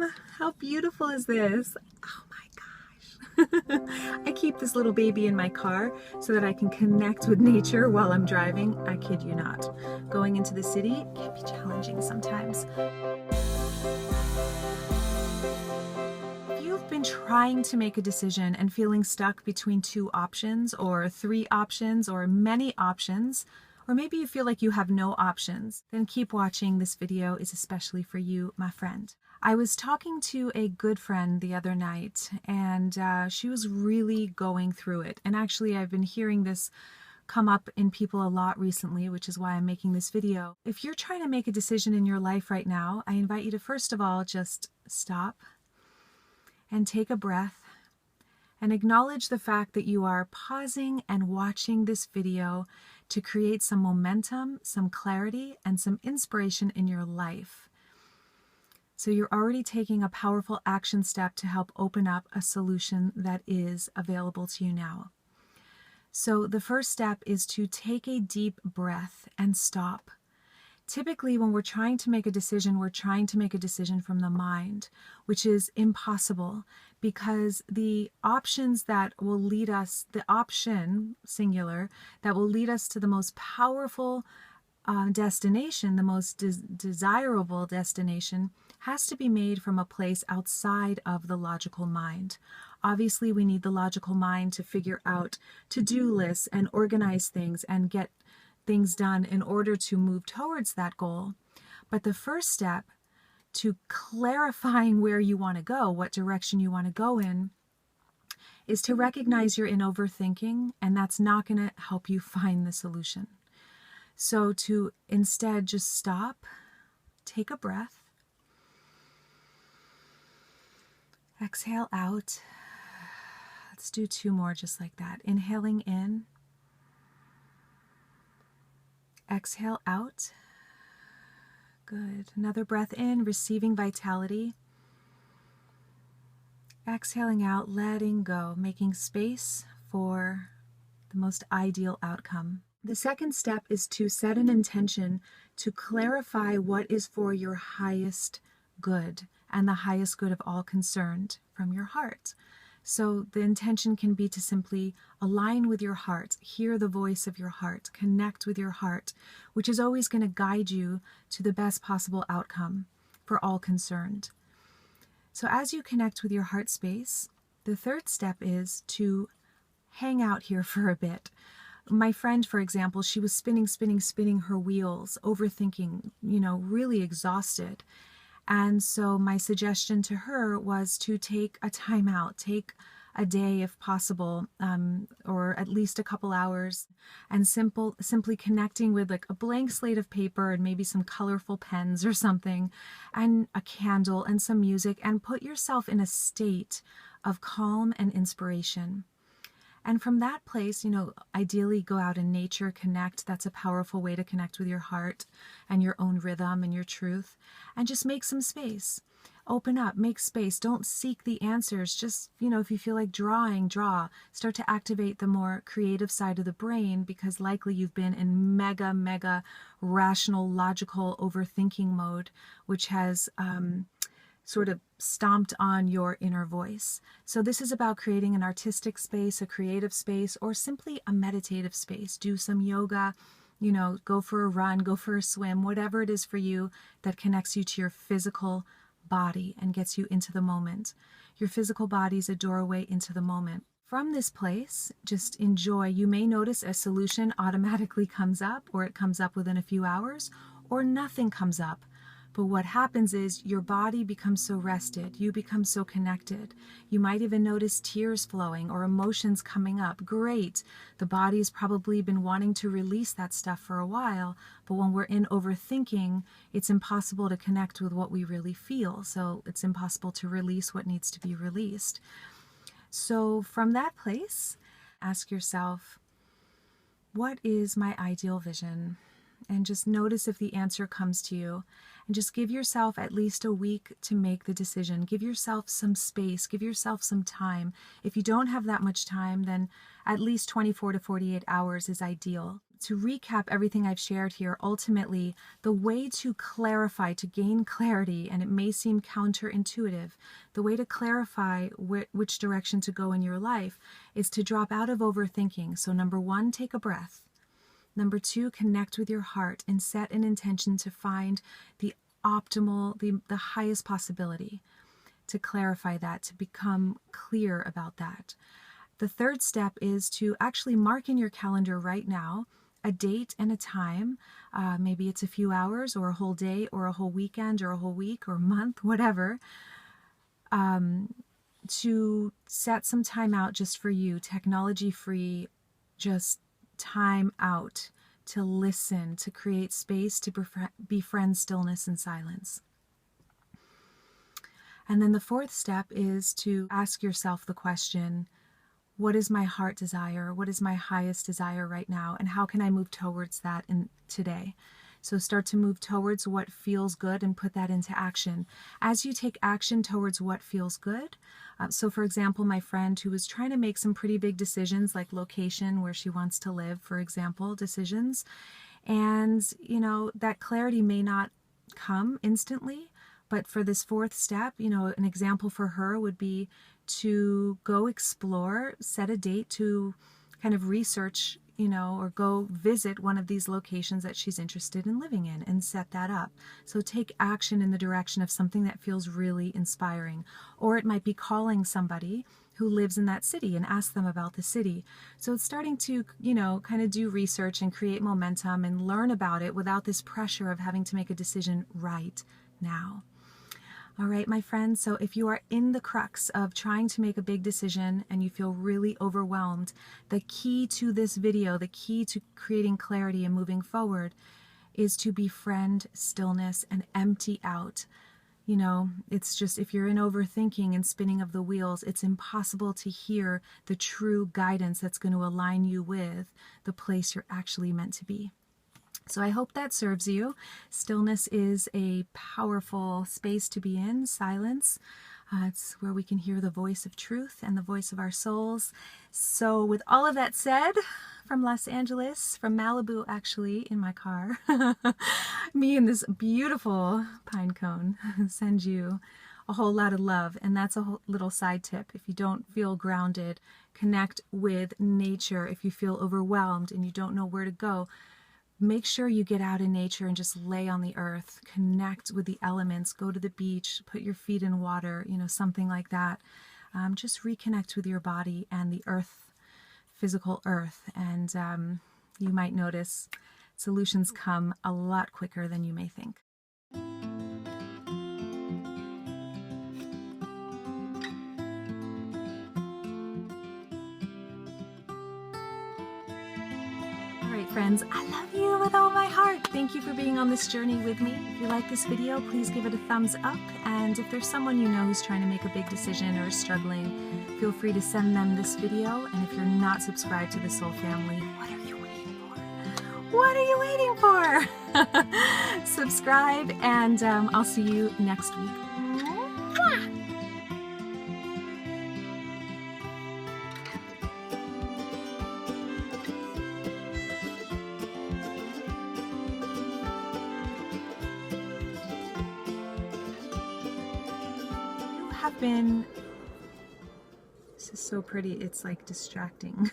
am. How beautiful is this? Oh my gosh. I keep this little baby in my car so that I can connect with nature while I'm driving. I kid you not. Going into the city can be challenging sometimes. If you've been trying to make a decision and feeling stuck between two options or three options or many options, or maybe you feel like you have no options, then keep watching. This video is especially for you, my friend. I was talking to a good friend the other night, and she was really going through it. And actually, I've been hearing this come up in people a lot recently, which is why I'm making this video. If you're trying to make a decision in your life right now, I invite you to first of all just stop and take a breath and acknowledge the fact that you are pausing and watching this video to create some momentum, some clarity, and some inspiration in your life. So you're already taking a powerful action step to help open up a solution that is available to you now. So the first step is to take a deep breath and stop. Typically, when we're trying to make a decision, we're trying to make a decision from the mind, which is impossible because the options that will lead us, the option, singular, that will lead us to the most powerful destination, the most desirable destination, has to be made from a place outside of the logical mind. Obviously, we need the logical mind to figure out to-do lists and organize things and get things done in order to move towards that goal. But the first step to clarifying where you want to go, what direction you want to go in, is to recognize you're in overthinking, and that's not going to help you find the solution. So to instead just stop, take a breath, exhale out. Let's do two more just like that. Inhaling in, exhale out. Good. Another breath in, receiving vitality. Exhaling out, letting go, making space for the most ideal outcome. The second step is to set an intention to clarify what is for your highest good and the highest good of all concerned from your heart. So the intention can be to simply align with your heart, hear the voice of your heart, connect with your heart, which is always going to guide you to the best possible outcome for all concerned. So as you connect with your heart space, the third step is to hang out here for a bit. My friend, for example, she was spinning her wheels, overthinking, really exhausted. And so my suggestion to her was to take a time out, take a day if possible, or at least a couple hours, and simply connecting with like a blank slate of paper and maybe some colorful pens or something, and a candle and some music, and put yourself in a state of calm and inspiration. And from that place, ideally go out in nature, connect. That's a powerful way to connect with your heart and your own rhythm and your truth. And just make some space. Open up, make space. Don't seek the answers. Just, if you feel like drawing, draw. Start to activate the more creative side of the brain, because likely you've been in mega rational, logical overthinking mode, which has sort of stomped on your inner voice. So this is about creating an artistic space, a creative space, or simply a meditative space. Do some yoga, go for a run, go for a swim, whatever it is for you that connects you to your physical body and gets you into the moment. Your physical body is a doorway into the moment. From this place, just enjoy. You may notice a solution automatically comes up, or it comes up within a few hours, or nothing comes up. But what happens is your body becomes so rested, you become so connected. You might even notice tears flowing or emotions coming up. Great. The body's probably been wanting to release that stuff for a while, but when we're in overthinking, it's impossible to connect with what we really feel. So it's impossible to release what needs to be released. So from that place, ask yourself, what is my ideal vision? And just notice if the answer comes to you. And just give yourself at least a week to make the decision. Give yourself some space. Give yourself some time. If you don't have that much time, then at least 24 to 48 hours is ideal. to recap everything I've shared here, ultimately, the way to clarify, to gain clarity, and it may seem counterintuitive, the way to clarify which direction to go in your life is to drop out of overthinking. So number one, take a breath. Number two, connect with your heart and set an intention to find the optimal, the highest possibility, to clarify that, to become clear about that. The third step is to actually mark in your calendar right now a date and a time. Maybe it's a few hours or a whole day or a whole weekend or a whole week or month, whatever, to set some time out just for you, technology-free, just time out to listen, to create space, to befriend stillness and silence. And then the fourth step is to ask yourself the question, what is my heart desire? What is my highest desire right now? And how can I move towards that today? So start to move towards what feels good and put that into action. As you take action towards what feels good, so for example, my friend who was trying to make some pretty big decisions, like location, where she wants to live, for example, decisions. And, that clarity may not come instantly, but for this fourth step, an example for her would be to go explore, set a date to kind of research, or go visit one of these locations that she's interested in living in and set that up. So take action in the direction of something that feels really inspiring. Or it might be calling somebody who lives in that city and ask them about the city. So it's starting to, kind of do research and create momentum and learn about it without this pressure of having to make a decision right now. All right, my friends, so if you are in the crux of trying to make a big decision and you feel really overwhelmed, the key to this video, the key to creating clarity and moving forward is to befriend stillness and empty out. It's just, if you're in overthinking and spinning of the wheels, it's impossible to hear the true guidance that's going to align you with the place you're actually meant to be. So I hope that serves you. Stillness is a powerful space to be in, silence. It's where we can hear the voice of truth and the voice of our souls. So with all of that said, from Los Angeles, from Malibu actually, in my car, me and this beautiful pine cone send you a whole lot of love. And that's a whole little side tip. If you don't feel grounded, connect with nature. If you feel overwhelmed and you don't know where to go, make sure you get out in nature and just lay on the earth, connect with the elements, go to the beach, put your feet in water, something like that. Just reconnect with your body and the earth, physical earth. And you might notice solutions come a lot quicker than you may think. Friends, I love you with all my heart. Thank you for being on this journey with me. If you like this video, please give it a thumbs up. And if there's someone you know who's trying to make a big decision or is struggling, feel free to send them this video. And if you're not subscribed to the Soul Family, what are you waiting for? What are you waiting for? Subscribe, and I'll see you next week. This is so pretty, it's like distracting.